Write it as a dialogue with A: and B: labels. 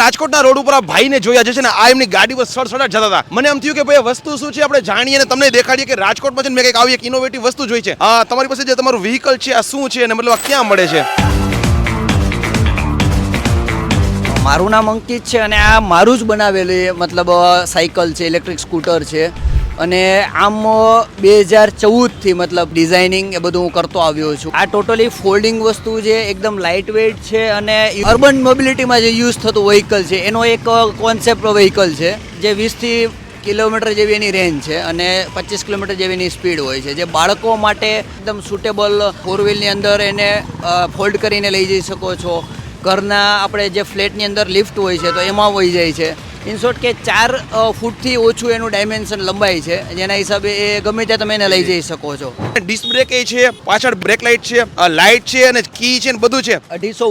A: રાજકોટના રોડ ઉપર આ ભાઈને જોયા છે ને આ એમની ગાડી પર સડસડાટ જતા હતા. મને એમ થયું કે ભાઈ વસ્તુ શું છે આપણે જાણીએ અને તમને દેખાડીએ કે રાજકોટમાં છે ને મેં કંઈક આવી એક ઇનોવેટિવ વસ્તુ જોઈ છે. તમારી પાસે જે તમારું વ્હીકલ છે આ શું છે અને મતલબ આ ક્યાં મળે છે?
B: મારું નામ અંકિત છે અને આ મારું જ બનાવેલું મતલબ સાયકલ છે, ઇલેક્ટ્રિક સ્કૂટર છે. અને આમ 2014થી મતલબ ડિઝાઇનિંગ એ બધું હું કરતો આવ્યો છું. આ ટોટલી ફોલ્ડિંગ વસ્તુ છે, એકદમ લાઇટ વેઇટ છે અને અર્બન મોબિલિટીમાં જે યુઝ થતું વ્હીકલ છે એનો એક કોન્સેપ્ટ વ્હીકલ છે જે 20 કિલોમીટર જેવી એની રેન્જ છે અને 25 કિલોમીટર જેવી એની સ્પીડ હોય છે, જે બાળકો માટે એકદમ સુટેબલ. 4 વ્હીલની અંદર એને ફોલ્ડ કરીને લઈ જઈ શકો છો. ઘરના આપણે જે ફ્લેટની અંદર લિફ્ટ હોય છે તો એમાં વહી જાય છે. ઇન શોર્ટ કે 4 ફૂટથી ઓછું એનું ડાયમેન્શન લંબાઈ છે, જેના હિસાબે એ ગમે ત્યાં તમે એને લઈ જઈ શકો છો.
A: ડિસ્ક બ્રેક એ છે, પાછળ બ્રેક લાઇટ છે, લાઇટ છે અને કી છે ને બધું છે.
B: 250